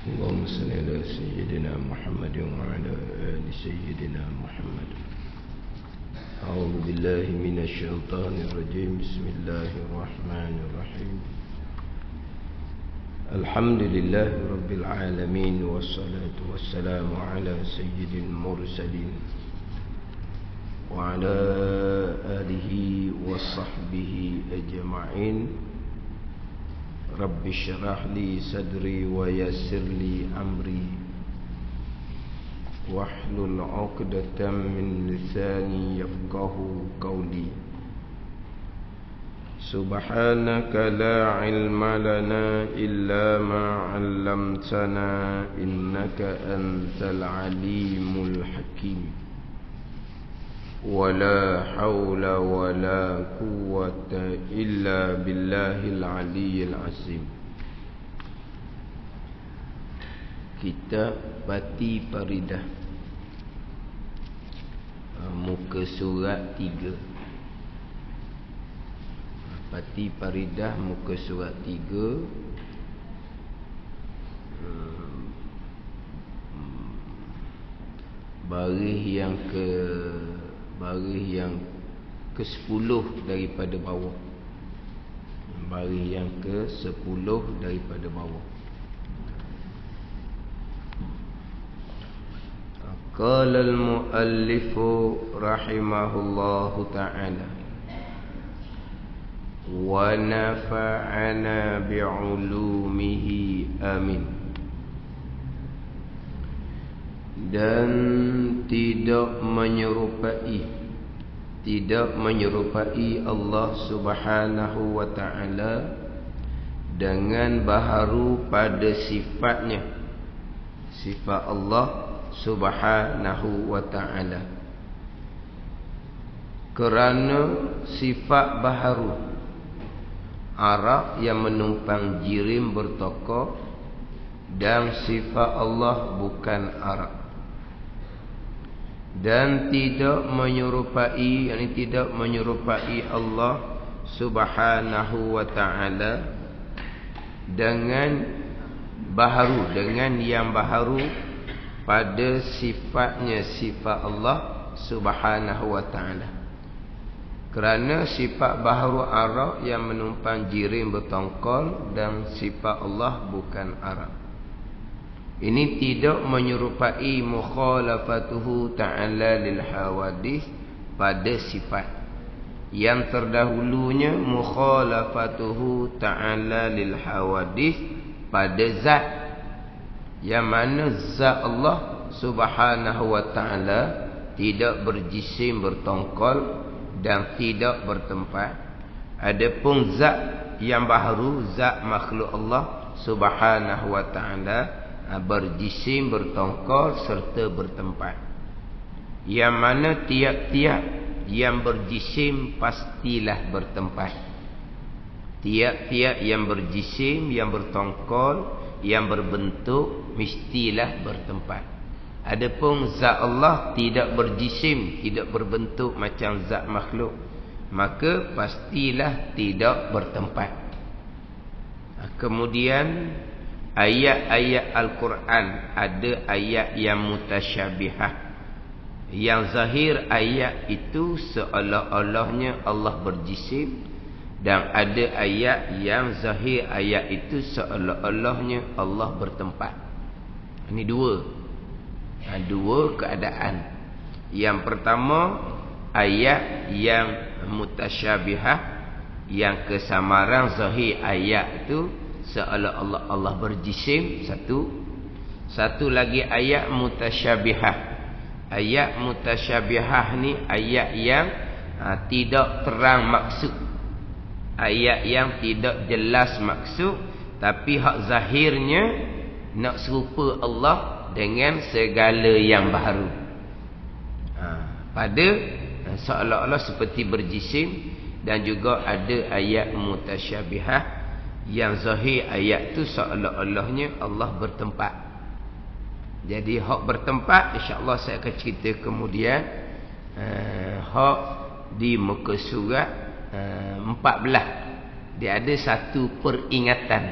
اللهم صل على سيدنا محمد وعلى آل سيدنا محمد. أعوذ بالله من الشيطان الرجيم. بسم الله الرحمن الرحيم. الحمد لله رب العالمين، والصلاة والسلام على سيد المرسلين وعلى آله وصحبه أجمعين. رب اشرح لي صدري ويسر لي أمري واحلل عقدة من لساني يفقه قولي. سبحانك لا علم لنا إلا ما علمتنا إنك أنت العليم الحكيم. ولا حول ولا قوة إلا بالله العلي العظيم. Kitab Pati Paridah, muka surat 3. Pati Paridah, muka surat 3. Baris yang ke-10 daripada bawah. Baris yang ke-10 daripada bawah. Qala al-muallif rahimahullahu ta'ala wa nafa'ana bi'ulumihi amin. Dan tidak menyerupai Allah Subhanahu wa ta'ala dengan baharu pada sifatnya, sifat Allah Subhanahu wa ta'ala. Kerana sifat baharu Arab yang menumpang jirim bertokoh, dan sifat Allah bukan Arab. Dan tidak menyerupai Allah Subhanahu wa ta'ala dengan yang baharu pada sifatnya, sifat Allah Subhanahu wa ta'ala. Kerana sifat baharu Arab yang menumpang jirim bertongkol, dan sifat Allah bukan Arab. Ini tidak menyerupai mukhalafatuhu ta'ala lil hawadith pada sifat. Yang terdahulunya mukhalafatuhu ta'ala lil hawadith pada zat, yang mana zat Allah Subhanahu wa ta'ala tidak berjisim bertongkol dan tidak bertempat. Adapun zat yang baharu, zat makhluk Allah Subhanahu wa ta'ala berjisim, bertongkol serta bertempat. Yang mana tiap-tiap yang berjisim pastilah bertempat. Tiap-tiap yang berjisim, yang bertongkol, yang berbentuk, mestilah bertempat. Adapun zat Allah tidak berjisim, tidak berbentuk macam zat makhluk, maka pastilah tidak bertempat. Kemudian ayat-ayat Al-Quran, ada ayat yang mutasyabihah, yang zahir ayat itu seolah-olahnya Allah berjisim, dan ada ayat yang zahir ayat itu seolah-olahnya Allah bertempat. Ini dua keadaan. Yang pertama, ayat yang mutasyabihah, yang kesamaran zahir ayat itu seolah-olah Allah berjisim, satu lagi ayat mutasyabihah. Ayat mutasyabihah ni ayat yang tidak terang maksud, ayat yang tidak jelas maksud, tapi hak zahirnya nak serupa Allah dengan segala yang baharu. Pada seolah-olah seperti berjisim. Dan juga ada ayat mutasyabihah, yang zahir ayat tu seolah-olahnya Allah bertempat. Jadi hak bertempat insya-Allah saya akan cerita kemudian. Hak di muka surat 14 dia ada satu peringatan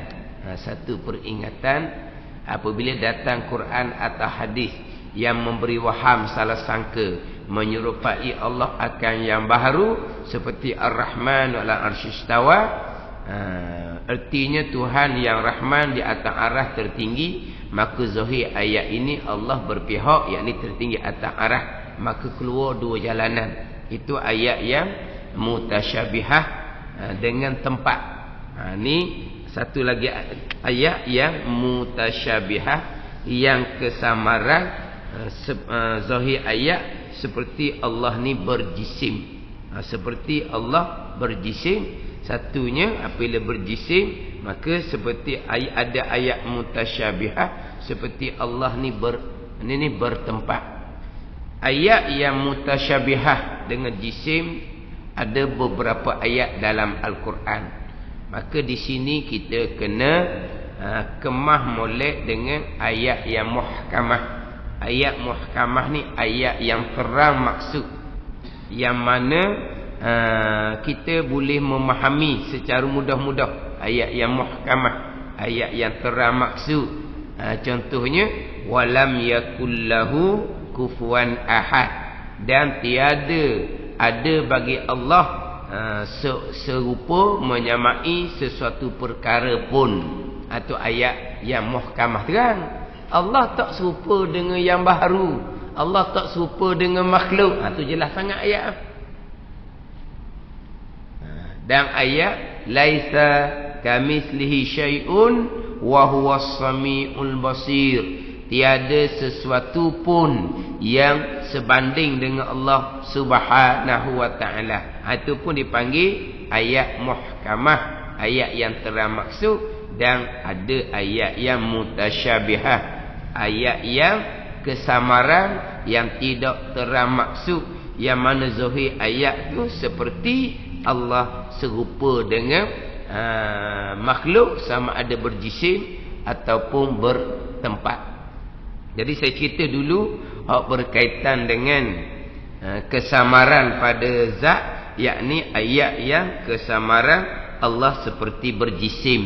Apabila datang Quran atau hadis yang memberi waham salah sangka, menyerupai Allah akan yang baharu seperti Ar-Rahman ala arsyistawa, artinya Tuhan yang Rahman di atas arah tertinggi, maka zahir ayat ini Allah berpihak yakni tertinggi atas arah, maka keluar dua jalanan. Itu ayat yang mutasyabihah dengan tempat. Ni satu lagi ayat yang mutasyabihah yang kesamaran zahir ayat seperti Allah ni berjisim. Seperti Allah berjisim. Satunya apabila berjisim, maka seperti ada ayat mutasyabihah seperti Allah ni bertempat. Ayat yang mutasyabihah dengan jisim ada beberapa ayat dalam Al-Quran. Maka di sini kita kena kemah molek dengan ayat yang muhkamah. Ayat muhkamah ni ayat yang terang maksud, yang mana kita boleh memahami secara mudah-mudah. Ayat yang muhkamah, ayat yang terang maksud. Contohnya walam yakullahu kufuwan ahad, dan tiada ada bagi Allah serupa menyamai sesuatu perkara pun. Itu ayat yang muhkamah terang. Allah tak serupa dengan yang baharu, Allah tak serupa dengan makhluk. Itu jelas sangat ayat. Dan ayat laisa kamitslihi syai'un wa huwas samiul basir, tiada sesuatu pun yang sebanding dengan Allah Subhanahu wa taala. Itu pun dipanggil ayat muhkamah, ayat yang terang maksud. Dan ada ayat yang mutasyabihah, ayat yang kesamaran, yang tidak terang maksud, yang mana zahir ayat tu seperti Allah serupa dengan makhluk, sama ada berjisim ataupun bertempat. Jadi saya cerita dulu berkaitan dengan kesamaran pada zat, yakni ayat yang kesamaran Allah seperti berjisim.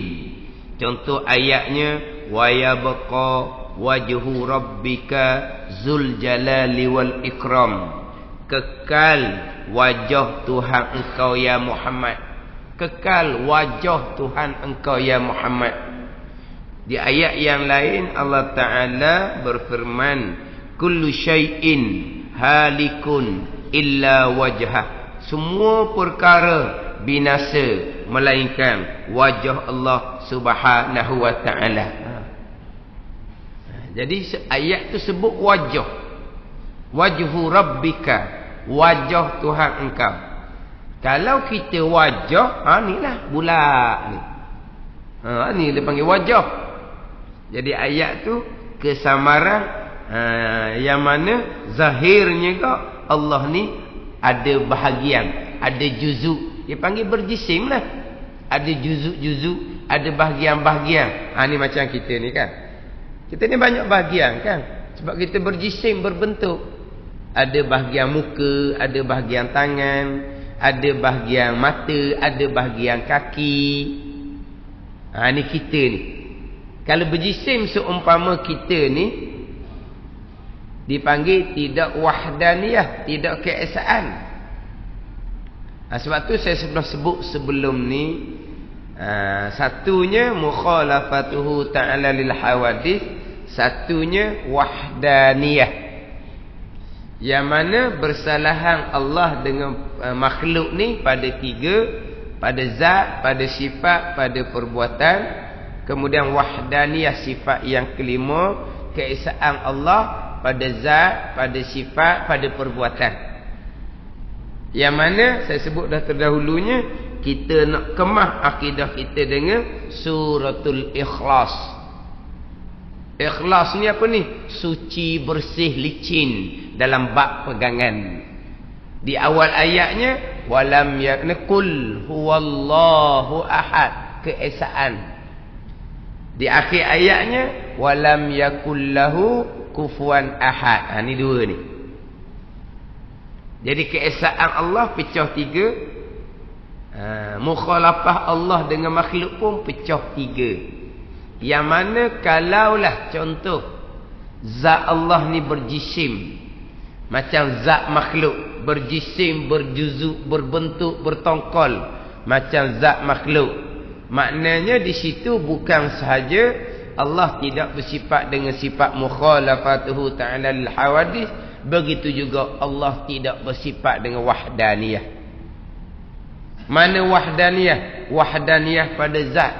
Contoh ayatnya wa yabqa wajhu rabbika zul jalali wal ikram, kekal wajah Tuhan engkau ya Muhammad, kekal wajah Tuhan engkau ya Muhammad. Di ayat yang lain Allah Ta'ala berfirman kullu syai'in halikun illa wajhah, semua perkara binasa melainkan wajah Allah Subhanahu wa Ta'ala. Jadi ayat tu sebut wajah, wajhu rabbika, wajah Tuhan engkau. Kalau kita wajah, inilah bulat ni. Ni dia panggil wajah. Jadi ayat tu kesamaran yang mana zahirnya kau Allah ni ada bahagian, ada juzuk. Dia panggil berjisim lah. Ada juzuk-juzuk, ada bahagian-bahagian. Ni macam kita ni kan. Kita ni banyak bahagian kan. Sebab kita berjisim, berbentuk. Ada bahagian muka, ada bahagian tangan, ada bahagian mata, ada bahagian kaki. Ni kita ni. Kalau berjisim seumpama kita ni, dipanggil tidak wahdaniyah, tidak keesaan. Sebab tu saya sudah sebut sebelum ni, satunya mukhalafatuhu ta'ala lil hawadith, satunya wahdaniyah, yang mana bersalahan Allah dengan makhluk ni pada tiga, pada zat, pada sifat, pada perbuatan. Kemudian wahdaniyah sifat yang kelima, keesaan Allah pada zat, pada sifat, pada perbuatan. Yang mana saya sebut dah terdahulunya, kita nak kemah akidah kita dengan suratul Ikhlas. Ikhlas ni apa ni? Suci, bersih, licin dalam bab pegangan. Di awal ayatnya walam yakul huwallahu ahad, keesaan. Di akhir ayatnya walam yakul lahu kufuwan ahad. Ni dua ni. Jadi keesaan Allah pecah tiga. Mukhalafah Allah dengan makhluk pun pecah tiga. Yang mana kalaulah contoh zat Allah ni berjisim, macam zat makhluk, berjisim, berjuzuk, berbentuk, bertongkol macam zat makhluk. Maknanya di situ bukan sahaja Allah tidak bersifat dengan sifat mukhalafatuhu ta'ala al-hawadis, begitu juga Allah tidak bersifat dengan wahdaniyah. Mana wahdaniyah? Wahdaniyah pada zat.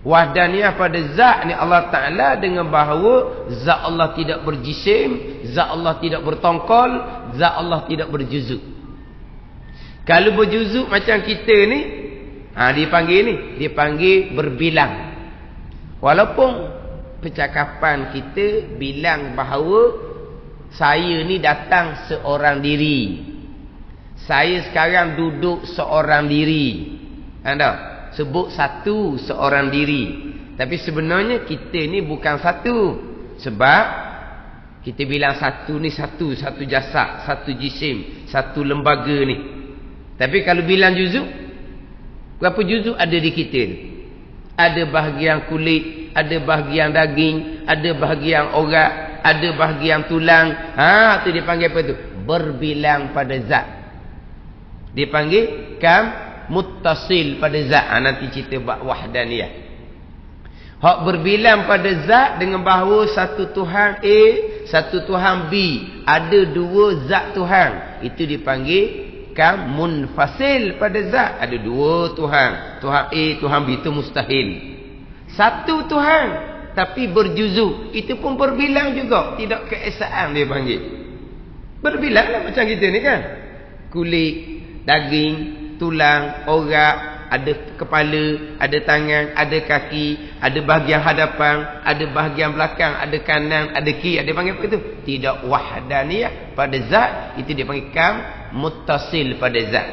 Wahdaniyah pada zat ni Allah Ta'ala dengan bahawa zat Allah tidak berjisim, zat Allah tidak bertongkol, zat Allah tidak berjuzuk. Kalau berjuzuk macam kita ni, dipanggil berbilang. Walaupun percakapan kita bilang bahawa saya ni datang seorang diri, saya sekarang duduk seorang diri, sebut satu seorang diri. Tapi sebenarnya kita ni bukan satu. Sebab kita bilang satu ni satu jasad, satu jisim, satu lembaga ni. Tapi kalau bilang juzuk, berapa juzuk ada di kita ni? Ada bahagian kulit, ada bahagian daging, ada bahagian orat, ada bahagian tulang. Tu dipanggil apa tu? Berbilang pada zat. Dipanggil muttasil pada zat. Nanti cerita bab wahdaniyah. Hak berbilang pada zat dengan bahawa satu Tuhan A, satu Tuhan B, ada dua zat Tuhan. Itu dipanggil munfasil pada zat. Ada dua Tuhan, Tuhan A, Tuhan B, itu mustahil. Satu Tuhan tapi berjuzuk, itu pun berbilang juga, tidak keesaan dia panggil. Berbilang lah macam kita ni kan. Kulit, daging, tulang, orat, ada kepala, ada tangan, ada kaki, ada bahagian hadapan, ada bahagian belakang, ada kanan, ada kiri. Ada panggil apa itu? Tidak wahdaniyah pada zat, itu dia panggil muttasil pada zat.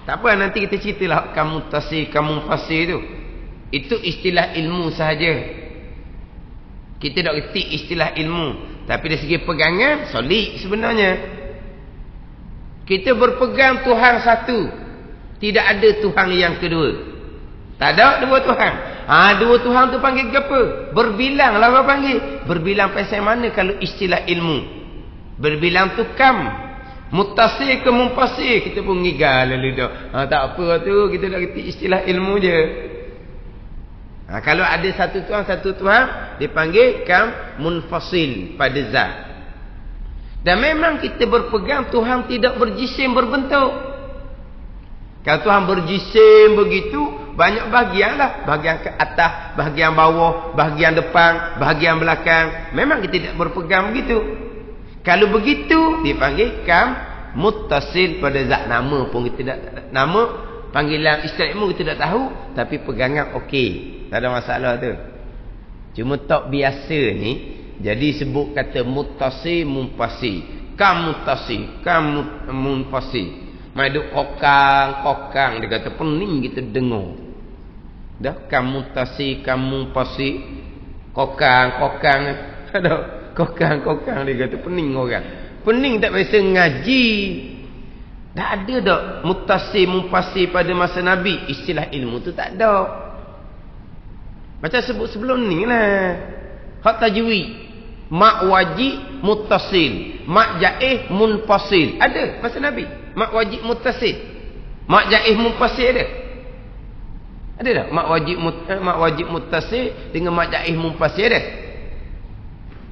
Tak apa, nanti kita ceritalah muttasil, munfasil itu. Itu istilah ilmu sahaja. Kita tak kerti istilah ilmu, tapi dari segi pegangan solid sebenarnya. Kita berpegang Tuhan satu, tidak ada Tuhan yang kedua. Tak ada dua Tuhan. Dua Tuhan tu panggil apa? Berbilang lah orang panggil. Berbilang pasal mana kalau istilah ilmu? Berbilang tu muttasil ke munfasil, kita pun ngigal lalu dah. Tak apa tu, kita nak kerti istilah ilmu je. Kalau ada satu Tuhan dipanggil munfasil pada zat. Dan memang kita berpegang Tuhan tidak berjisim, berbentuk. Kalau Tuhan berjisim begitu, banyak bahagian lah. Bahagian ke atas, bahagian bawah, bahagian depan, bahagian belakang. Memang kita tidak berpegang begitu. Kalau begitu, dipanggil muttasil pada zat. Nama pun kita tak, nama panggilan istilah ilmu kita tak tahu, tapi pegangan okey. Tak ada masalah tu. Cuma tak biasa ni, jadi sebut kata muttasil, munfasil. Muttasil, munfasil. Mai duk kokang, dia kata pening kita dengar. Dah muttasil, munfasil. Kokang. Ada kokang dia kata pening orang. Pening tak biasa ngaji. Tak ada dak muttasil, munfasil pada masa Nabi. Istilah ilmu tu tak ada. Macam sebut sebelum ni lah. Hak tajwid. Mak wajib muttasil. Mak jaih munfasil. Ada masa Nabi. Mak wajib muttasil. Mak jaih munfasil ada. Ada tak? Mak wajib muttasil dengan mak jaih munfasil ada.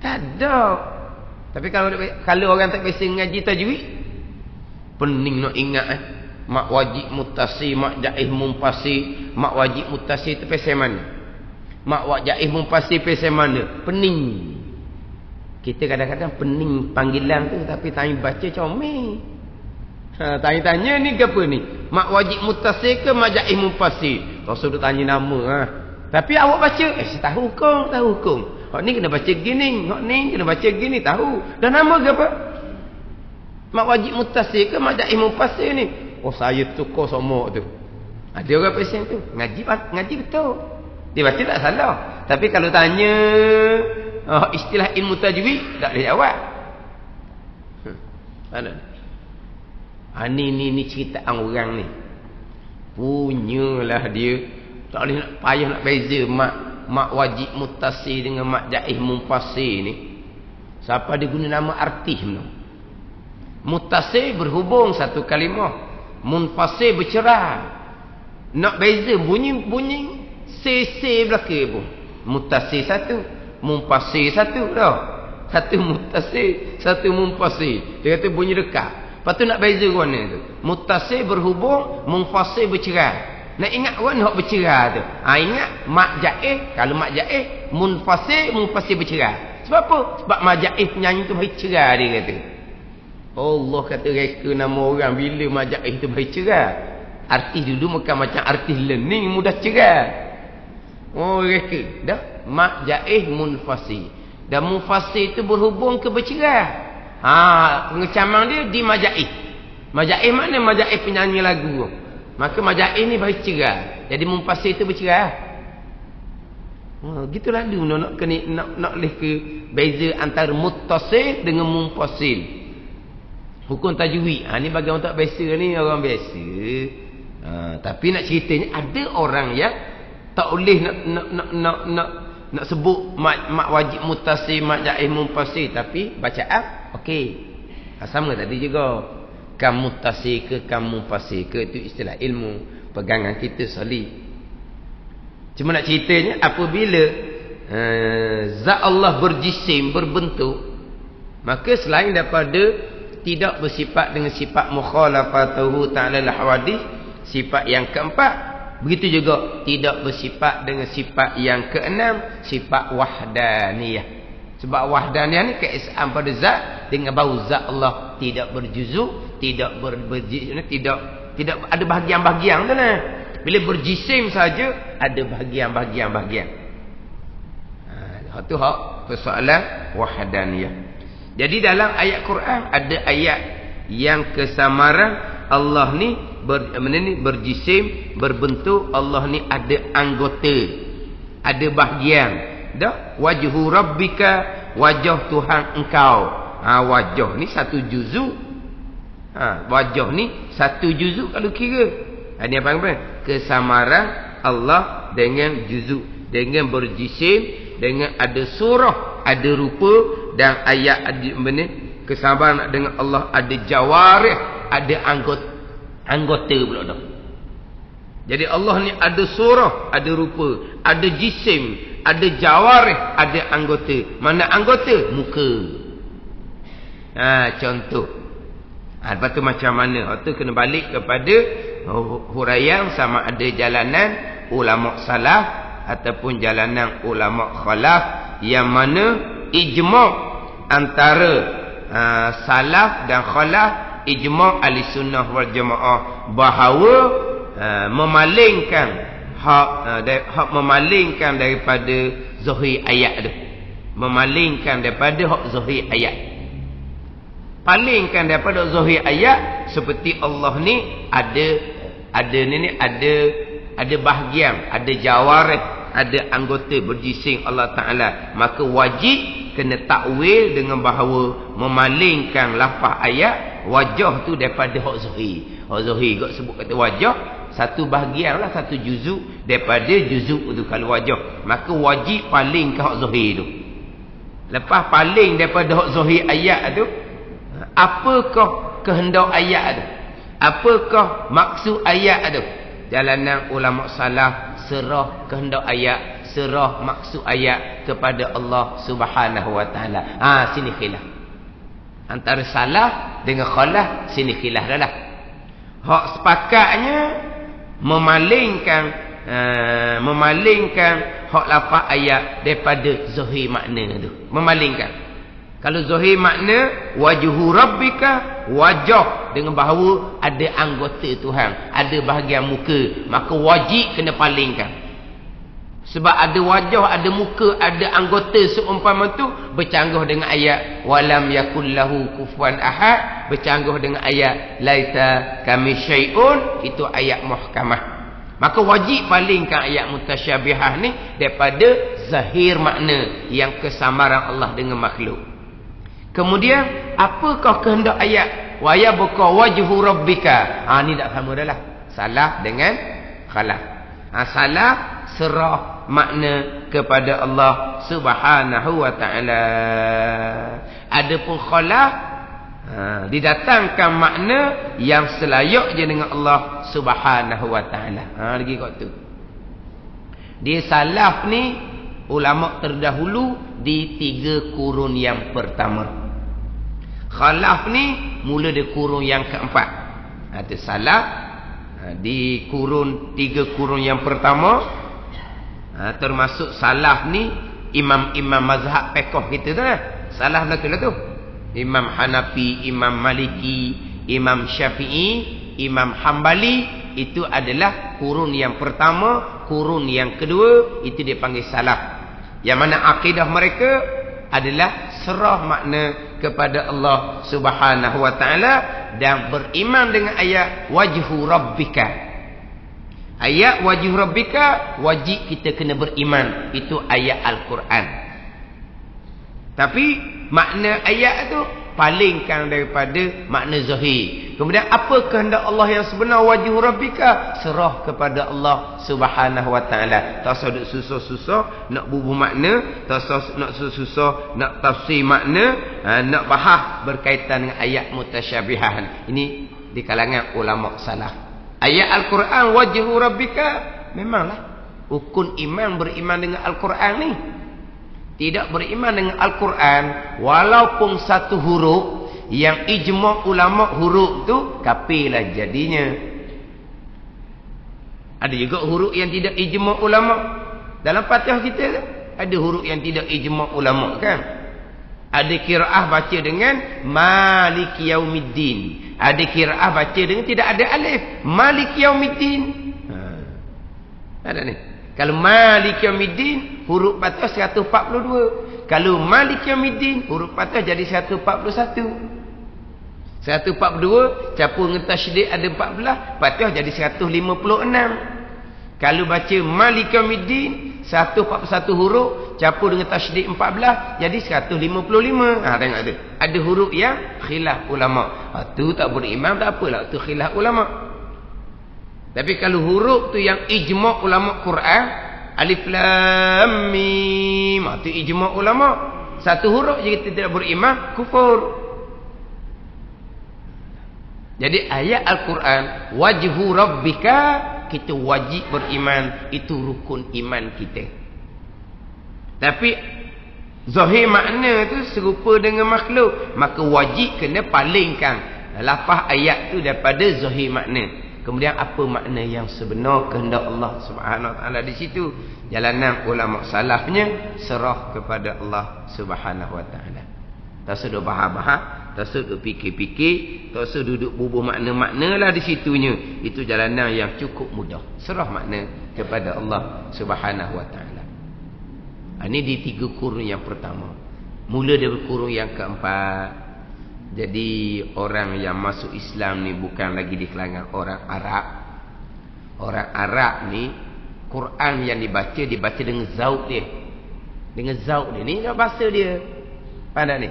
Tak ada. Tapi kalau orang tak biasa ngaji tajwid, pening nak ingat mak wajib muttasil, mak jaih munfasil. Mak wajib muttasil tu pasal mana? Mak wajib munfasil pasal mana? Pening. Kita kadang-kadang pening panggilan tu, tapi tanya baca comel. Tanya-tanya ni ke apa ni? Mak wajib muttasil ke mak jaih munfasil? Rasul tanya nama. Tapi awak baca, saya tahu hukum. Hak ni kena baca gini, hak ni kena baca gini, tahu. Dan nama ke apa? Mak wajib muttasil ke mak jaih munfasil ni? Oh, saya tukar somok tu. Ada orang pesen tu. Ngaji betul. Dia baca tak salah. Tapi kalau tanya istilah ilmu tajwid, tak boleh jawab. Mana? Ni ceritaan orang ni. Punyalah dia. Tak boleh nak payah nak beza mak mak wajib muttasil dengan mak jaih munfasil ni, siapa dia guna nama artis ni? Muttasil berhubung satu kalimah, munfasil bercerai. Nak beza bunyi se belakang pun. Muttasil satu, munfasil satu dah. Satu muttasil, satu munfasil. Dia kata bunyi dekat. Lepas tu nak beza ke mana tu? Muttasil berhubung, munfasil bercerai. Nak ingat orang hak bercerai tu. Ingat mak jaih, kalau mak jaih munfasil bercerai. Sebab apa? Sebab mak jaih penyanyi tu bercerai dia kata. Allah kata reka nama orang bila mak jaih tu bercerai. Artis dulu bukan macam artis learning mudah cerai. Oh reka. Dah mak jaih munfasil. Dan munfasil tu berhubung ke bercerai. Pengecaman dia di mak jaih. Mak jaih mana mak jaih penyanyi lagu? Maka majaih ni bercerai. Jadi munfasil itu bercerai. Gitu lalu nak leh ke beza antara muttasil dengan munfasil. Hukum tajwid. Ni bagi orang tak biasa ni, orang biasa. Tapi nak ceritanya ada orang yang tak boleh nak sebut mak wajib muttasil, mak jaih munfasil, tapi bacaan okey. Sama tadi juga. Kamu muttasil ke kamu munfasil ke, itu istilah ilmu pegangan kita solid. Cuma nak ceritanya apabila zat Allah berjisim, berbentuk, maka selain daripada tidak bersifat dengan sifat mukhalafatuhu ta'ala al-hawadith, sifat yang keempat, begitu juga tidak bersifat dengan sifat yang keenam, sifat wahdaniyah. Sebab wahdaniyah ni keesaan pada zat, dengan bau zat Allah tidak berjuzuk, tidak tidak ada bahagian-bahagian tu lah. Bila berjisim saja ada bahagian-bahagian. Hak tu hak persoalan wahdaniyah. Jadi dalam ayat Quran ada ayat yang kesamaran Allah ni berjisim, berbentuk, Allah ni ada anggota, ada bahagian. Dah wajhu rabbika, wajah Tuhan engkau. Wajah ni satu juzuk. Wajah ni satu juzuk kalau kira. Ini apa? Kesamaran Allah dengan juzuk, dengan berjisim, dengan ada surah, ada rupa, dan ayat ada kesamaran dengan Allah ada jawarih, ada anggota pula dah. Jadi Allah ni ada surah, ada rupa, ada jisim, ada jawarih, ada anggota. Mana anggota? Muka. Contoh. Lepas tu macam mana? Lepas tu kena balik kepada huraian sama ada jalanan ulama salaf ataupun jalanan ulama khalaf, yang mana ijma' antara salaf dan khalaf, ijma' ahli sunnah wal jamaah bahawa memalingkan memalingkan daripada zahir ayat tu, memalingkan daripada hak zahir ayat, palingkan daripada zahir ayat, seperti Allah ni ada bahagian, ada jawarih, ada anggota berjisim Allah Ta'ala. Maka wajib kena takwil dengan bahawa memalingkan lafaz ayat wajah tu daripada hak zahir. Hak zahir kot sebut kata wajah, satu bahagian lah, satu juzuk daripada juzuk tu kalau wajah. Maka wajib palingkan hak zahir tu. Lepas paling daripada hak zahir ayat tu, apakah kehendak ayat tu? Apakah maksud ayat tu? Jalanan ulama salaf serah kehendak ayat, serah maksud ayat kepada Allah Subhanahu wa taala. Sini khilaf. Antara salaf dengan khalaf sini khilaf dah lah. Hak sepakatnya memalingkan hak lafaz ayat daripada zahir makna tu. Memalingkan. Kalau zahir makna wajhu rabbika, wajah dengan bahawa ada anggota Tuhan, ada bahagian muka, maka wajib kena palingkan. Sebab ada wajah, ada muka, ada anggota seumpama tu bercanggah dengan ayat walam yakul lahu kufuwan ahad, bercanggah dengan ayat laita kami syai'un, itu ayat muhkamah. Maka wajib palingkan ayat mutasyabihah ni daripada zahir makna yang kesamaran Allah dengan makhluk. Kemudian apakah kehendak ayat wa yabqa wajhu rabbika? Ni tak sama dah lah. Salaf dengan khalaf. Salaf serah makna kepada Allah Subhanahu wa taala. Adapun khalaf didatangkan makna yang selayak je dengan Allah Subhanahu wa taala. Lagi kat tu. Dia salaf ni ulama terdahulu di 3 kurun yang pertama. Khalaf ni mula di kurun yang keempat. Ada salaf di kurun 3 kurun yang pertama. Termasuk salaf ni imam-imam mazhab fiqh kita tu lah. Salaf betul lah tu. Imam Hanafi, Imam Maliki, Imam Syafi'i, Imam Hambali, itu adalah kurun yang pertama. Kurun yang kedua itu dipanggil salaf. Yang mana akidah mereka adalah serah makna kepada Allah Subhanahu wa taala dan beriman dengan ayat wajhu rabbika. Ayat wajhu rabbika wajib kita kena beriman. Itu ayat Al-Quran. Tapi makna ayat tu palingkan daripada makna zahir. Kemudian apa kehendak Allah yang sebenar wajhu rabbika? Serah kepada Allah Subhanahu wa taala. Tak usah duk susah-susah nak bubuh makna, tak usah nak susah nak tafsir makna, nak bahas berkaitan dengan ayat mutasyabihan. Ini di kalangan ulama salaf. Ayat Al-Quran wajhu rabbika memanglah rukun iman beriman dengan Al-Quran ni. Tidak beriman dengan Al-Quran walaupun satu huruf yang ijma' ulama huruf tu kafirlah jadinya. Ada juga huruf yang tidak ijma' ulama. Dalam Fatihah kita ada huruf yang tidak ijma' ulama kan. Ada qiraah baca dengan Maliki Yaumiddin. Ada qiraah baca dengan tidak ada alif. Maliki Yaumiddin. Ada ni. Kalau Maliki Yaumiddin huruf Fatihah 142. Kalau Maliki Yaumiddin huruf Fatihah jadi 141. 142 campur dengan tasydid ada 14, Fatihah jadi 156. Kalau baca Maliki Yaumiddin 141 huruf campur dengan tasydid 14 jadi 155. Tengok tu. Ada huruf yang khilaf ulama. Tu tak beriman tak apalah, tu khilaf ulama. Tapi kalau huruf tu yang ijma' ulama Quran, alif lam mim, tu ijma' ulama. Satu huruf je kita tidak beriman, kufur. Jadi ayat Al-Quran wajhu rabbika kita wajib beriman, itu rukun iman kita. Tapi zahir makna tu serupa dengan makhluk, maka wajib kena palingkan lafaz ayat tu daripada zahir makna. Kemudian apa makna yang sebenar kehendak Allah Subhanahu wa taala di situ? Jalanan ulama salafnya serah kepada Allah Subhanahu wa taala. Tak sudah bahas-bahas, tak sudah fikir-fikir, tak sudah duduk bubuh makna-makna lah di situnya. Itu jalanan yang cukup mudah. Serah makna kepada Allah Subhanahu wa taala. Ini di 3 kurun yang pertama. Mula dari kurun yang keempat. Jadi orang yang masuk Islam ni bukan lagi di kalangan orang Arab. Orang Arab ni Quran yang dibaca dengan zauk dia. Dengan zauk dia. Ni bahasa dia. Pandai ni.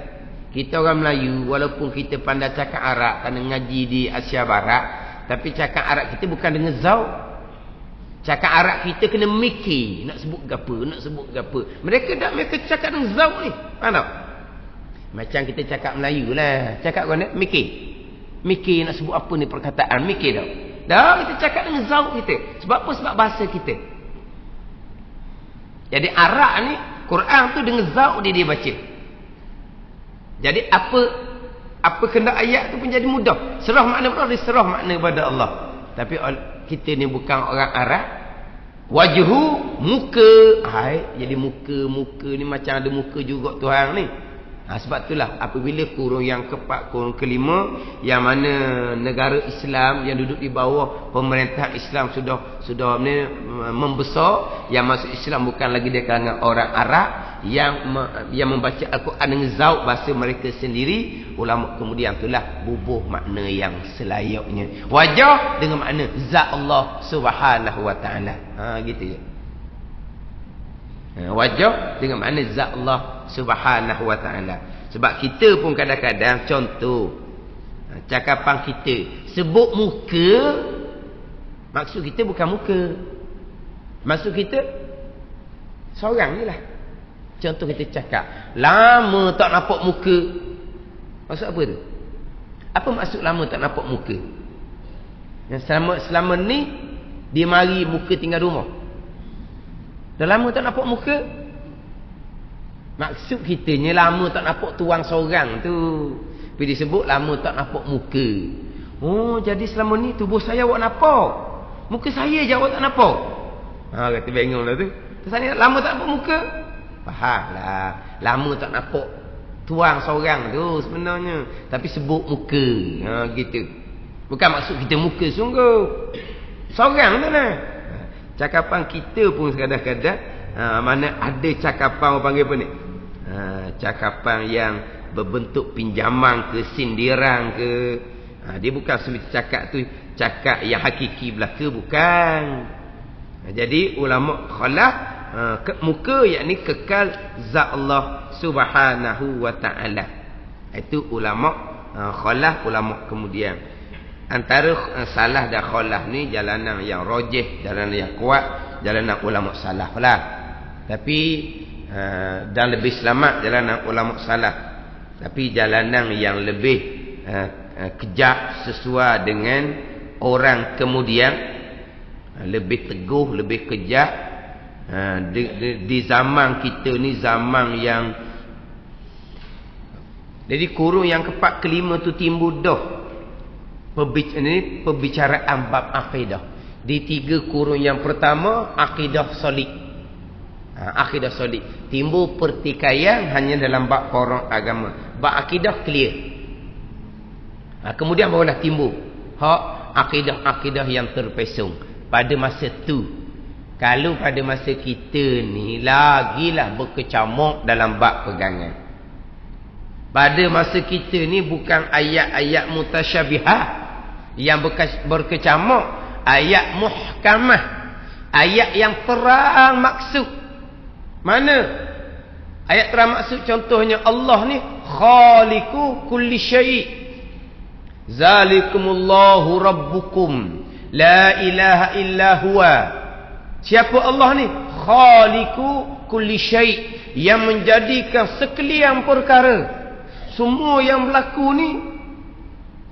Kita orang Melayu walaupun kita pandai cakap Arab kerana ngaji di Asia Barat, tapi cakap Arab kita bukan dengan zauk. Cakap Arab kita kena mikir, nak sebut gapo. Mereka cakap dengan zauk ni. Faham tak? Macam kita cakap Melayu lah. Cakap mana? Mikir. Mikir nak sebut apa ni perkataan. Mikir tak? Dah kita cakap dengan zauk kita. Sebab apa? Sebab bahasa kita. Jadi Arab ni, Quran tu dengan zauk dia baca. Jadi apa kena ayat tu pun jadi mudah. Serah makna pada Allah, serah makna pada Allah. Tapi kita ni bukan orang Arab. Wajhu, muka. Jadi muka ni macam ada muka juga Tuhan ni. Sebab itulah apabila kurun yang keempat, kurun kelima, yang mana negara Islam yang duduk di bawah pemerintahan Islam sudah membesar, yang masuk Islam bukan lagi di kalangan orang Arab yang membaca Al-Quran dengan zauk bahasa mereka sendiri, ulama kemudian itulah bubuh makna yang selayaknya. Wajah dengan makna zat Allah Subhanahu wa taala. Gitu je. Wajah dengan makna zat Allah Subhanahu wa taala. Sebab kita pun kadang-kadang contoh cakapan kita sebut muka, maksud kita bukan muka. Maksud kita Seorang je lah. Contoh kita cakap, lama tak nampak muka. Maksud apa tu? Apa maksud lama tak nampak muka? Yang selama ni dia mari muka tinggal rumah. Dah lama tak nampak muka. Maksud kitanya lama tak nampak tuang seorang tu. Bila disebut lama tak nampak muka. Oh, jadi selama ni tubuh saya awak nampak. Muka saya je awak tak nampak. Ha, kata bengong lah tu. Terus lama tak nampak muka. Faham lah. Lama tak nampak tuang seorang tu sebenarnya. Tapi sebut muka. Ha, gitu. Bukan maksud kita muka sungguh. Seorang tu lah. Cakapan kita pun kadang-kadang mana ada cakapan orang panggil apa ni? Cakapan yang berbentuk pinjaman ke sindiran ke. Dia bukan semesti cakap tu cakap yang hakiki belaka, bukan. Jadi ulama khalah muka yakni kekal zat Allah Subhanahu wa taala. Itu ulama khalah, ulama kemudian. Antara salah dan khalah ni jalanan yang rajih, jalanan yang kuat, jalanan ulama salaf lah. Tapi dan lebih selamat jalanan ulama salaf. Tapi jalanan yang lebih kejap sesuai dengan orang kemudian, lebih teguh, lebih kejap. Di zaman kita ni zaman yang, jadi kurung yang keempat kelima tu timbul dah perbicaraan bab akidah. Di 3 kurung yang pertama akidah solid. Akidah solid timbul pertikaian hanya dalam bab korang agama. Bab akidah clear. Kemudian barulah timbul akidah-akidah yang terpesong. Pada masa tu, kalau pada masa kita ni lagilah berkecamuk dalam bab pegangan. Pada masa kita ni bukan ayat-ayat mutasyabihah yang berkecamuk, ayat muhkamah, ayat yang terang maksud. Mana ayat terang maksud? Contohnya Allah ni khaliqu kulli syai', zalikumullahu rabbukum la ilaha illa huwa. Siapa Allah ni? Khaliqu kulli syai', yang menjadikan sekalian perkara. Semua yang berlaku ni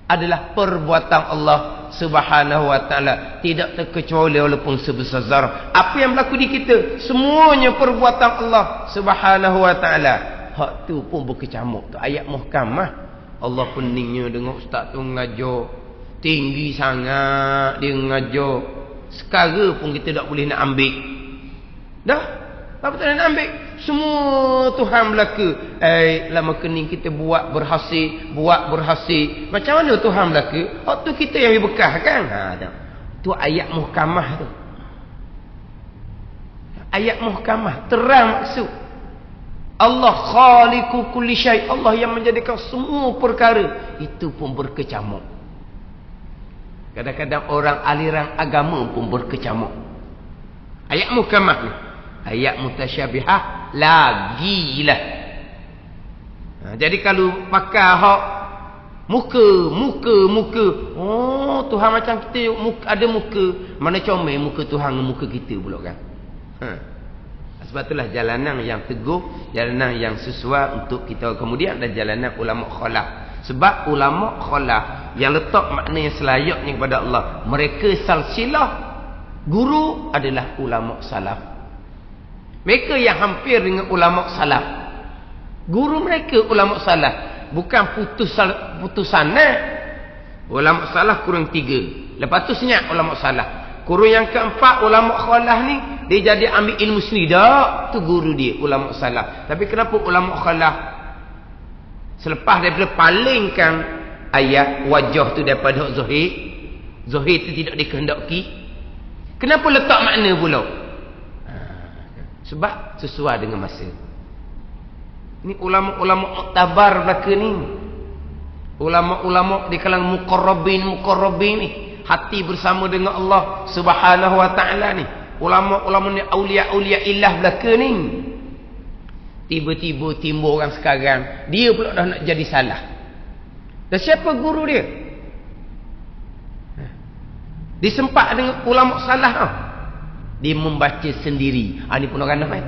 adalah perbuatan Allah Subhanahu wa taala, tidak terkecuali walaupun sebesar zarah. Apa yang berlaku di kita semuanya perbuatan Allah Subhanahu wa taala. Hak tu pun berkecamuk tu ayat muhkamah. Allah peningnya dengar ustaz tu mengajar tinggi sangat, dia mengajar. Sekarang pun kita tak boleh nak ambil. Dah, apa tak nak ambil? Semua Tuhan belaka. Lama kening kita buat berhasil. Macam mana Tuhan belaka? Waktu kita yang berkah kan? Tu ayat muhkamah tu. Ayat muhkamah terang maksud. Allah khaliqu kulli syai', Allah yang menjadikan semua perkara. Itu pun berkecamuk. Kadang-kadang orang aliran agama pun berkecamuk. Ayat muhkamah ni. Ayat mutasyabihah lagilah. Jadi kalau pakai hak muka. Oh, Tuhan macam kita ada muka. Mana comel muka Tuhan dengan muka kita pula kan. Sebab itulah jalanan yang teguh, jalanan yang sesuai untuk kita kemudian, dan jalanan ulama khalaf. Sebab ulama khalaf yang letak makna yang selayaknya kepada Allah, mereka salsilah guru adalah ulama salaf. Mereka yang hampir dengan ulama salaf, guru mereka ulama salaf. Bukan putusan ulama salaf kurang 3. Lepas tu senyap ulama salaf. Kurung yang keempat ulama khalaf ni, dia jadi ambil ilmu sendiri dak, tu guru dia ulama salaf. Tapi kenapa ulama khalaf selepas daripada palingkan ayat wajah tu daripada zahir tu tidak dikehendaki, kenapa letak makna pula? Sebab sesuai dengan masa. Ni ulama-ulama muktabar belaka ni. Ulama-ulama di kalangan muqarrabin ni, hati bersama dengan Allah Subhanahu wa taala ni. Ulama-ulama ni aulia-aulia illah belaka ni. Tiba-tiba timbul orang sekarang, dia pula dah nak jadi salah. Dan siapa guru dia? Disempat dengan ulama salah. Dia membaca sendiri. Ni pun orang ramai.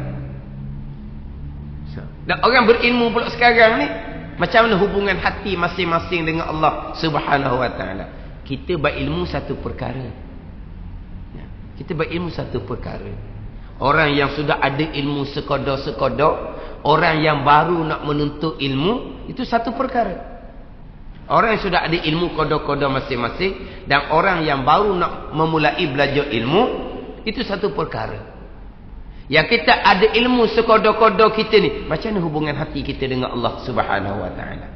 Dan orang berilmu pula sekarang ni, macam mana hubungan hati masing-masing dengan Allah Subhanahu wa taala? Kita berilmu satu perkara. Kita berilmu satu perkara. Orang yang sudah ada ilmu sekodok-sekodok, orang yang baru nak menuntut ilmu, itu satu perkara. Orang yang sudah ada ilmu kodok-kodok masing-masing, dan orang yang baru nak memulai belajar ilmu, itu satu perkara. Yang kita ada ilmu sekodok-kodok kita ni, macam mana hubungan hati kita dengan Allah Subhanahu wa taala?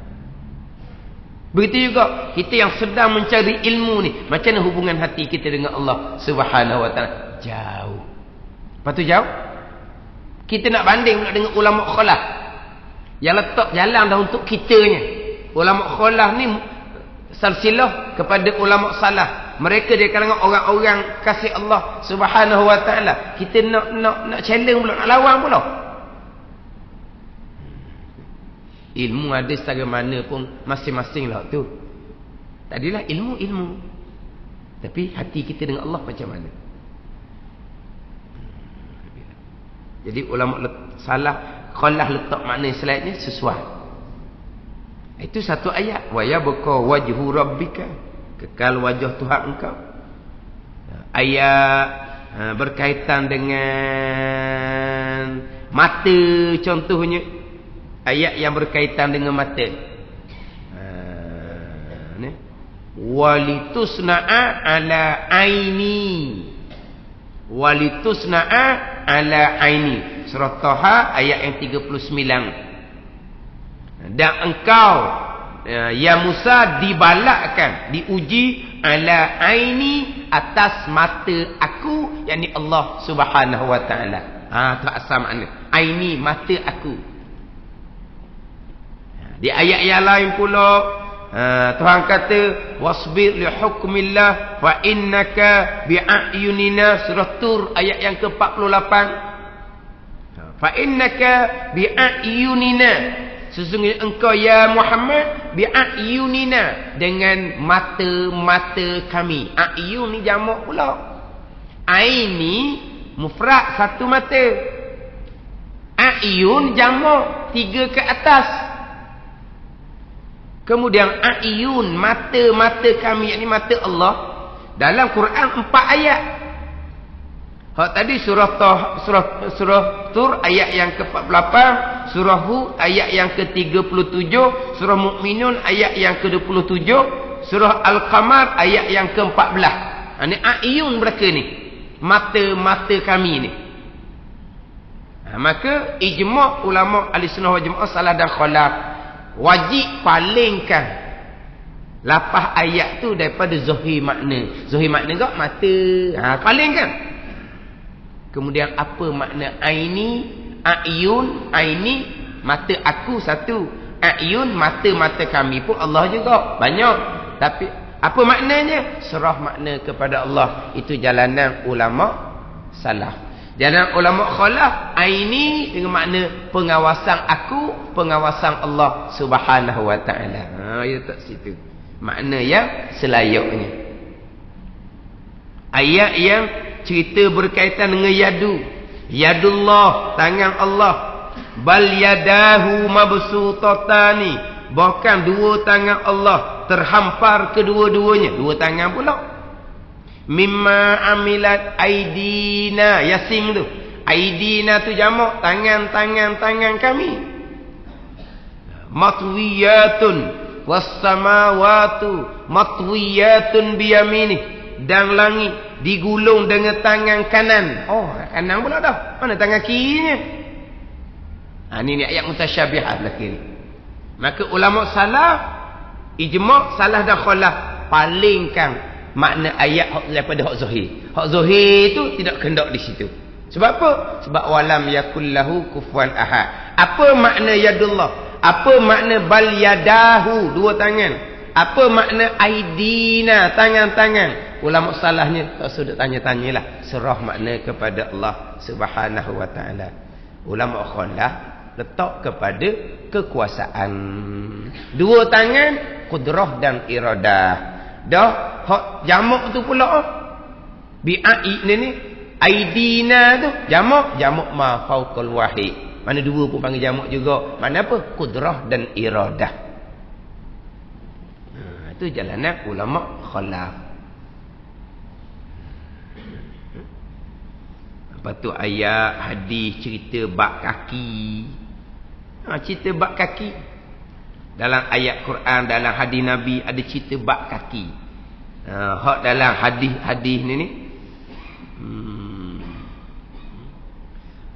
Begitu juga kita yang sedang mencari ilmu ni, macam mana hubungan hati kita dengan Allah Subhanahu wa taala? Jauh. Lepas tu jauh. Kita nak banding pula dengan ulama khalah yang letak jalan dah untuk kitanya. Ulama khalah ni silsilah kepada ulama salah. Mereka dia kalangan orang-orang kasih Allah Subhanahu wa taala. Kita nak challenge pula, nak lawan pula. Ilmu ada secara mana pun masing-masing lah tu. Tadilah ilmu. Tapi hati kita dengan Allah macam mana? Jadi ulama salah khalah letak makna selainnya sesuai. Itu satu ayat. Wa yabqa wajhu rabbika, kekal wajah Tuhan engkau. Ayat berkaitan dengan mata contohnya. Ayat yang berkaitan dengan mata. Walitusna'a ala aini. Walitusna'a ala aini. Surah Taha ayat yang 39. Dan engkau ya Musa dibalakkan, diuji ala aini, atas mata aku, yakni Allah Subhanahu wa taala. Tu asal makna. Aini, mata aku. Di ayat yang lain pula Tuhan kata wasbir li hukmillah fa innaka bi'ayunina. Surah Tur ayat yang ke-48. Fa innaka bi'ayunina, sesungguhnya engkau ya Muhammad bi'ayunina, dengan mata-mata kami. Ayun ni jamak pula. Aini mufrad satu mata. Ayun jamak tiga ke atas. Kemudian ayun, mata-mata kami, yakni mata Allah, dalam Quran 4 ayat. Hak tadi surah Tur ayat yang ke-48, surah Hud ayat yang ke-37, surah Mukminun ayat yang ke-27, surah Al-Qamar ayat yang ke-14. Ini ayun mereka ni, mata-mata kami ni. Maka ijma' ulama Ahlussunnah wal Jamaah salah dan khalaf, wajib palingkan lapah ayat tu daripada zahir makna. Zahir makna kau mata, palingkan. Kemudian apa makna aini, ayun, aini, mata aku satu, ayun, mata-mata kami pun Allah juga banyak. Tapi apa maknanya? Serah makna kepada Allah. Itu jalanan ulama salaf. Jalanan ulama khalaf, aini dengan makna pengawasan aku, pengawasan Allah Subhanahu wa taala. Ya tak situ. Makna yang selayaknya. Ayat yang cerita berkaitan dengan yadu. Yadullah, tangan Allah. Bal yadahu mabsutatani, bahkan dua tangan Allah terhampar kedua-duanya. Dua tangan pula. Mimma amilat aidina, yasin tu. Aidina tu jamak tangan kami. Matwiyatun wassamawatu matwiyatun biyaminih, dan langit digulung dengan tangan kanan. Kanan pula dah. Mana tangan kirinya? Ini ayat mutasyabihat belakang ni. Maka ulama salaf ijma' salah dan khalaf palingkan makna ayat daripada hak zahir. Hak zahir tu tidak kehendak di situ. Sebab apa? Sebab walam yakullahu kufuwan ahad. Apa makna yadullah? Apa makna bal yadahu, dua tangan? Apa makna aidina, tangan-tangan? Ulama salahnya tak sudah tanya-tanyalah. Serah makna kepada Allah Subhanahu wa taala. Ulama khalaf letak kepada kekuasaan. Dua tangan, kudrah dan iradah. Dah hak jamak tu pula bi ni aidina tu jamak ma fauqal wahid. Mana dua pun panggil jamak juga. Mana apa? Qudrah dan iradah. Itu jalanan ulama khalaf. Lepas tu ayat, hadis cerita bab kaki. Cerita bab kaki. Dalam ayat Quran, dalam hadis Nabi ada cerita bab kaki. Hak dalam hadis ni.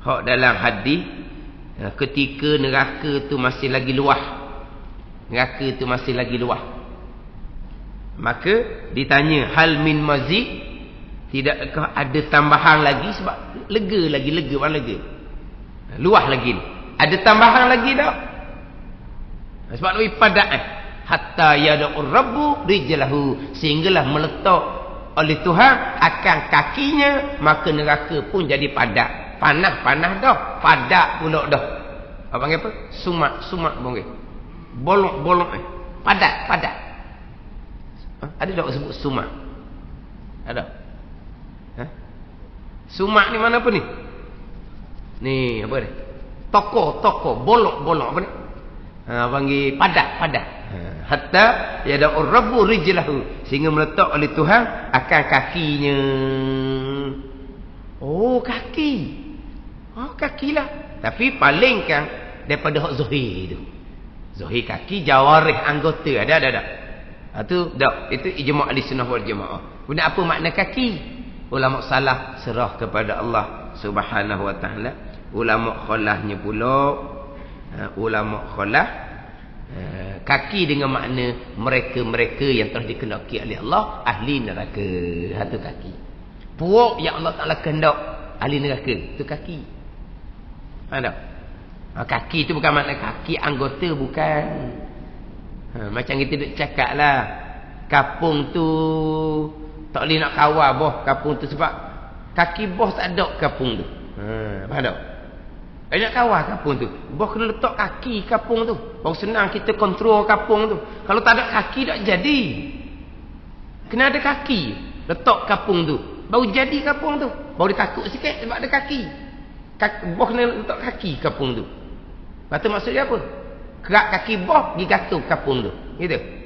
Hak dalam hadis ketika neraka tu masih lagi luah. Neraka tu masih lagi luah. Maka ditanya, hal min mazid? Tidakkah ada tambahan lagi? Sebab lega lagi, mana lega? Luah lagi. Ada tambahan lagi tak? Sebab lebih padat. Hatta yada'ur rabbu rijlahu, sehinggalah meletak oleh Tuhan akan kakinya, maka neraka pun jadi padat. Panas dah, padat pula dah. Apa panggil apa? Sumak panggil. Bolong padat. Ada tak sebut sumak? Ada? Sumak ni mana apa ni? Ni apa ni? Toko, bolong apa ni? Panggil padat. Hatta yada'ur rabbu rijlahu, sehingga meletak oleh Tuhan akan kakinya. Oh, kaki. Kakilah. Tapi palingkan daripada hak zahir tu. Zahir kaki, jawarih anggota. Ada. Itu dak. Itu ijma' ahli-sunnah wal jamaah. Benda apa makna kaki? Ulama salah serah kepada Allah Subhanahu wa taala. Ulama khalafnya pula, ulama khalaf kaki dengan makna mereka-mereka yang telah dikehendaki oleh Allah ahli neraka. Itu kaki. Puak yang Allah Taala kehendak ahli neraka, itu kaki. Ada. Kaki itu bukan makna kaki anggota, bukan. Macam kita duk cakap lah, kapung tu tak boleh nak kawal boh kapung tu sebab kaki boh tak ada kapung tu. Faham tak? Nak kawal kapung tu, boh kena letak kaki kapung tu. Baru senang kita kontrol kapung tu. Kalau tak ada kaki tak jadi. Kena ada kaki letak kapung tu, baru jadi kapung tu. Baru dia takut sikit sebab ada kaki. Boh kena letak kaki kapung tu. Lepas tu maksud dia apa? Kerak kaki boh pergi gatul kapung tu. Gitu.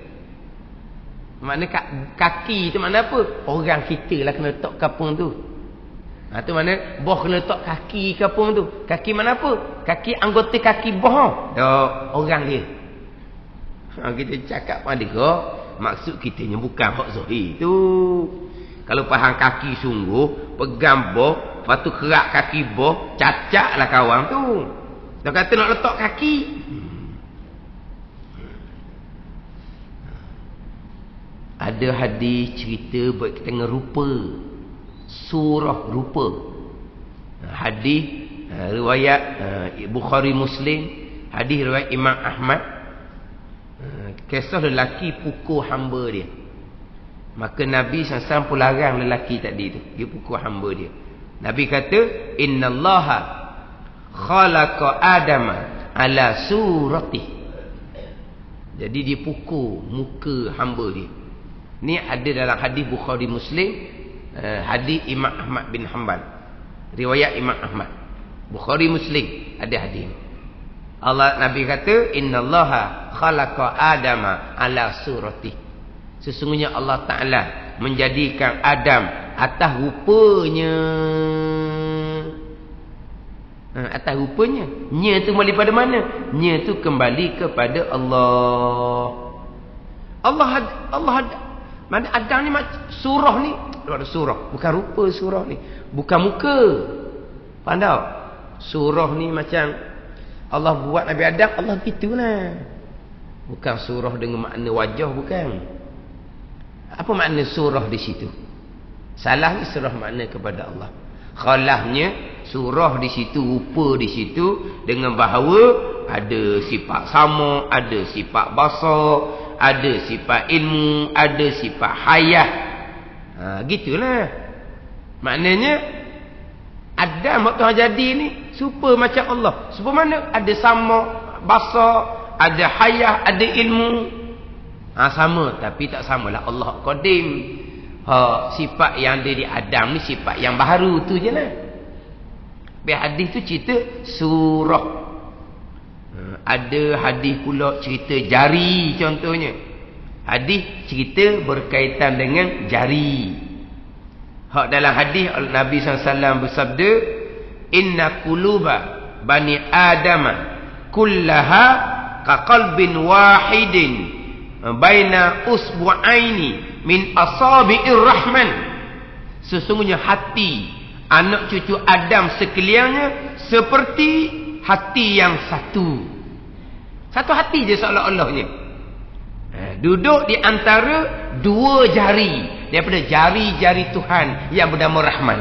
Makna kaki tu makna apa? Orang kita lah kena letak kapung tu. Tu makna boh kena letak kaki kapung tu. Kaki mana apa? Kaki anggota kaki boh. Orang dia. Kita cakap pada kau, maksud kitanya bukan hak zahir tu. Kalau faham kaki sungguh, pegang boh, lepas tu kerak kaki boh, cacak lah kawan tu. Dia kata nak letak kaki. Ada hadis cerita buat kita dengan rupa. Surah rupa. Hadis riwayat Bukhari Muslim, hadis riwayat Imam Ahmad. Kisah lelaki pukul hamba dia. Maka Nabi SAW pun larang lelaki tadi tu, dia pukul hamba dia. Nabi kata, innallaha khalaqa Adama ala surati. Jadi dia pukul muka hamba dia. Ni ada dalam hadis Bukhari Muslim, hadis Imam Ahmad bin Hanbal. Riwayat Imam Ahmad. Bukhari Muslim ada hadis. Allah Nabi kata, innallaha khalaqa Adama ala surati. Sesungguhnya Allah Taala menjadikan Adam atas rupanya. Atas rupanya. Nya tu kembali pada mana? Nya tu kembali kepada Allah. Allah mana Adam ni surah ni, surah bukan rupa, surah ni bukan muka. Faham tak? Surah ni macam Allah buat Nabi Adam, Allah gitulah. Bukan surah dengan makna wajah, bukan. Apa makna surah di situ? Salah ni surah makna kepada Allah. Khalafnya surah di situ, rupa di situ dengan bahawa ada sifat sama, ada sifat basar, ada sifat ilmu, ada sifat hayah. Gitulah. Maknanya Adam waktu jadi ni super macam Allah. Super mana? Ada sama basar, ada hayah, ada ilmu. Sama tapi tak samalah Allah Qadim. Sifat yang ada di Adam ni sifat yang baru tu je lah. Hadis tu cerita surah. Ada hadis pula cerita jari contohnya. Hadis cerita berkaitan dengan jari. Hak dalam hadis Nabi SAW bersabda, inna quluba bani adama kullaha kaqalbin wahidin baina usbu'aini min asabi'ir rahman. Sesungguhnya hati anak cucu Adam sekaliannya seperti hati yang satu. Satu hati je seolah-olahnya. Duduk di antara dua jari daripada jari-jari Tuhan yang bernama Rahman.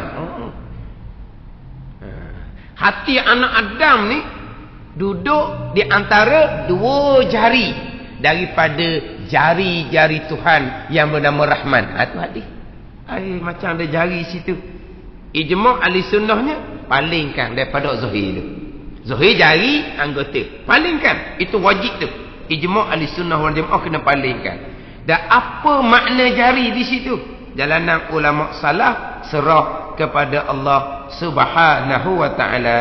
Hati anak Adam ni duduk di antara dua jari daripada jari-jari Tuhan yang bernama Rahman. Itu hadis. Macam ada jari situ. Ijma' ahli sunnahnya palingkan daripada zahir tu. Zahir jari anggota. Palingkan. Itu wajib tu. Ijma' ahli sunnah wal jamaah kena palingkan. Dan apa makna jari di situ? Jalanan ulama salaf serah kepada Allah Subhanahu wa taala.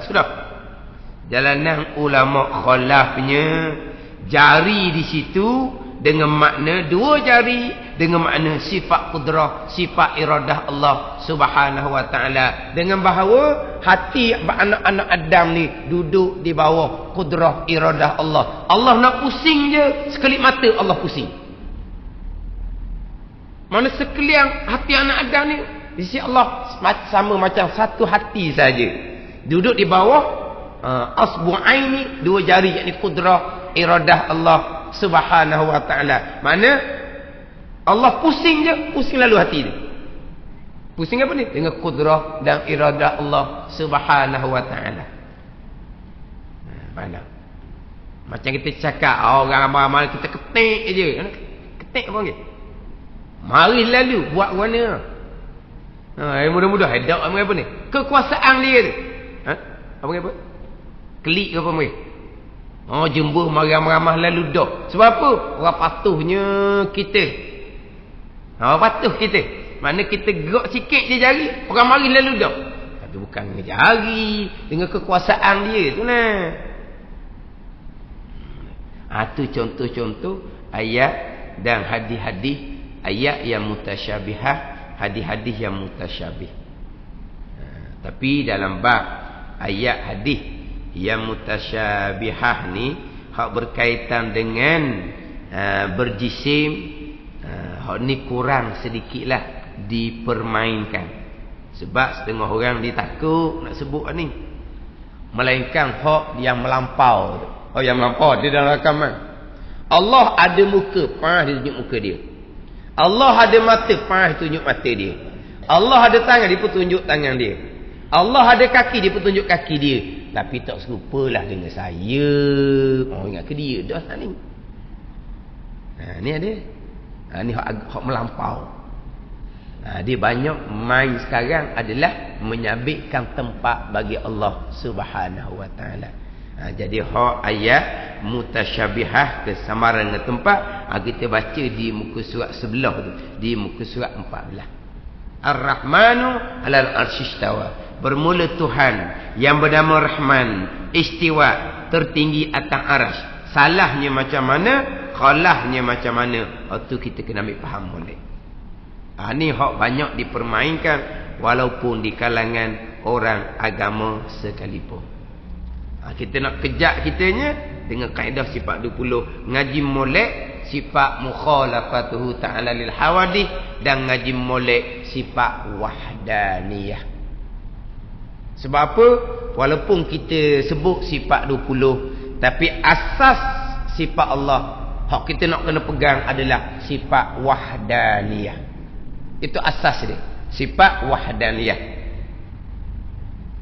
Sudah. Jalanan ulama khalafnya jari di situ dengan makna dua jari, dengan makna sifat kudrah, sifat iradah Allah Subhanahu wa taala, dengan bahawa hati anak-anak Adam ni duduk di bawah kudrah iradah Allah. Allah nak pusing je, sekelip mata Allah pusing. Mana sekalian hati anak Adam ni di sisi Allah sama macam satu hati saja. Duduk di bawah asbu'aini, dua jari, yakni kudrah iradah Allah Subhanahu wa ta'ala. Mana Allah pusing je, pusing lalu hati dia. Pusing apa ni? Dengan kudrah dan iradah Allah Subhanahu wa ta'ala. Mana? Macam kita cakap orang ramai-ramai kita ketik je. Ketik apa panggil? Mari lalu buat mana? Mudah-mudah ada apa ni? Kekuasaan dia tu. Apa panggil apa? Klik apa panggil? Jembuh ramah-ramah lalu dah. Sebab apa? Orang patuhnya kita. Patuh kita. Mana kita gerak sikit je jari, orang mari lalu dah. Itu bukan dengan jari, dengan kekuasaan dia tu nah. Itu contoh-contoh ayat dan hadis-hadis, ayat yang mutasyabihah, hadis-hadis yang mutasyabih. Tapi dalam bab ayat hadis yang mutasyabihah ni hak berkaitan dengan berjisim, hak ni kurang sedikitlah dipermainkan. Sebab setengah orang dia takut nak sebut ni. Melainkan hak yang melampau. Yang melampau dia dalam rakaman. Allah ada muka, dia tunjuk muka dia. Allah ada mata, dia tunjuk mata dia. Allah ada tangan, dia pun tunjuk tangan dia. Allah ada kaki, dia pun tunjuk kaki dia. Tapi tak serupalah dengan saya. Ingat ke dia dah ni. Ni ada. Ni hak melampau. Dia banyak main sekarang adalah menyabitkan tempat bagi Allah Subhanahu wa taala. Jadi hak ayat mutasyabihah kesamaran dengan tempat, kita baca di muka surat sebelah tu, di muka surat 14. Ar-Rahmanu 'alal 'arsy istawa. Bermula Tuhan yang bernama Rahman istiwa, tertinggi atas arasy. Salahnya macam mana, khalahnya macam mana, itu kita kena ambil faham boleh. Ini hak banyak dipermainkan walaupun di kalangan orang agama sekalipun. Kita nak kejak kitanya dengan kaedah sifat 20, ngaji molek sifat mukhalafatuhu ta'ala lil hawadith dan ngaji molek sifat wahdaniyah. Sebab apa? Walaupun kita sebut sifat 20, tapi asas sifat Allah hak kita nak kena pegang adalah sifat wahdaniyah. Itu asas dia, sifat wahdaniyah.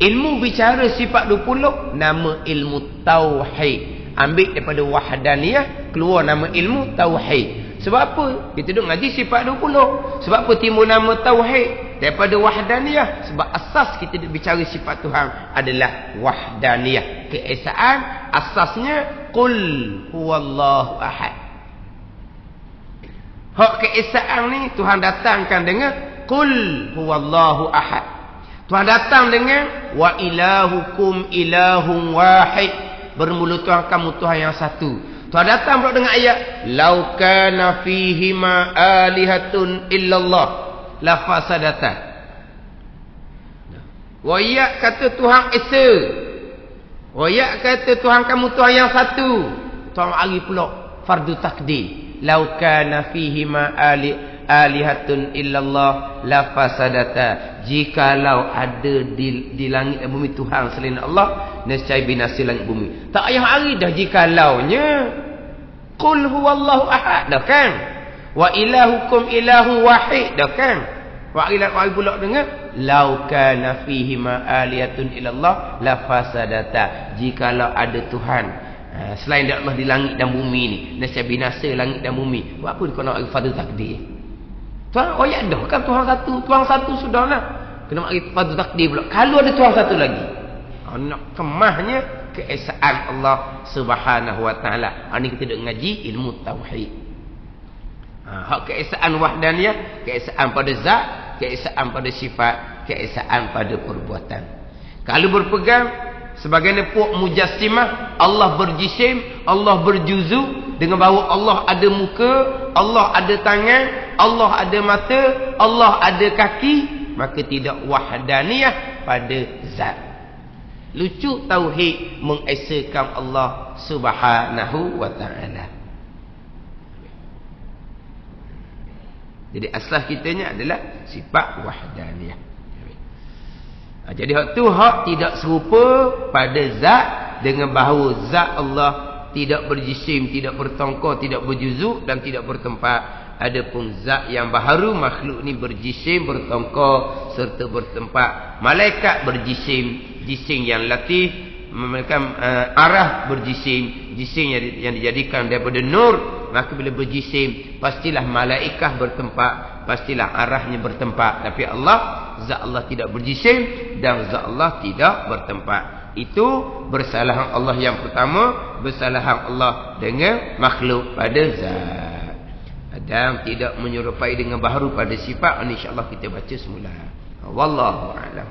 Ilmu bicara sifat 20 nama ilmu tauhid. Ambil daripada wahdaniyah keluar nama ilmu tauhid. Sebab apa? Kita duduk ngaji sifat 20. Sebab apa timbul nama tauhid daripada wahdaniyah? Sebab asas kita bicara sifat Tuhan adalah wahdaniyah. Keesaan asasnya qul huwallahu ahad. Hak keesaan ni Tuhan datangkan dengan qul huwallahu ahad. Tuhan datang dengan wa ilahukum ilahun wahid. Bermula Tuhan kamu Tuhan yang satu. Tuhan datang pula dengan ayat lau kana fihi ma alihatun illallah la fasadata. Wayak kata Tuhan esa. Wayak kata Tuhan kamu Tuhan yang satu. Tuhan hari pula fardu takdir. Lau kana fihi ma alihatun illallah la fasadata. Jikalau ada di langit dan bumi Tuhan selain Allah, nescaya binasa langit bumi. Tak payah hari dah jikalaunya. Qul huwallahu ahad dah kan. Wa ilahukum ilahu wahid dah kan. Wa ilahu pula dengar lau kana fihi ma alihatun illallah la fasadata. Jikalau ada Tuhan selain Allah di langit dan bumi ni, nescaya binasa langit dan bumi. Buat apa kau nak fardu takdir? Tuhan ayat dah kan Tuhan satu sudahlah. Kena bagi fardu takdir pula. Kalau ada Tuhan satu lagi. Nak kemahnya keesaan Allah Subhanahu wa taala. Ini kita duk ngaji ilmu tauhid. Hak keesaan wahdaniyah, keesaan pada zat, keesaan pada sifat, keesaan pada perbuatan. Kalau berpegang sebagai nepuk mujassimah, Allah berjisim, Allah berjuzu dengan bahawa Allah ada muka, Allah ada tangan, Allah ada mata, Allah ada kaki, maka tidak wahdaniyah pada zat. Lucu tauhid mengesakan Allah Subhanahu wa taala. Jadi asas kitanya adalah sifat wahdaniyah. Jadi hak tu hak tidak serupa pada zat dengan bahawa zat Allah tidak berjisim, tidak bertongkar, tidak berjuzuk dan tidak bertempat. Adapun zat yang baharu, makhluk ni berjisim, bertongkar serta bertempat. Malaikat berjisim, jisim yang latif, mereka arah berjisim, jisim yang dijadikan daripada nur. Maka bila berjisim, pastilah malaikat bertempat, pastilah arahnya bertempat. Tapi Allah, zat Allah tidak berjisim dan zat Allah tidak bertempat. Itu bersalahan Allah yang pertama, bersalahan Allah dengan makhluk pada zat. Dan tidak menyerupai dengan baharu pada sifat. InsyaAllah kita baca semula. Wallahu a'lam.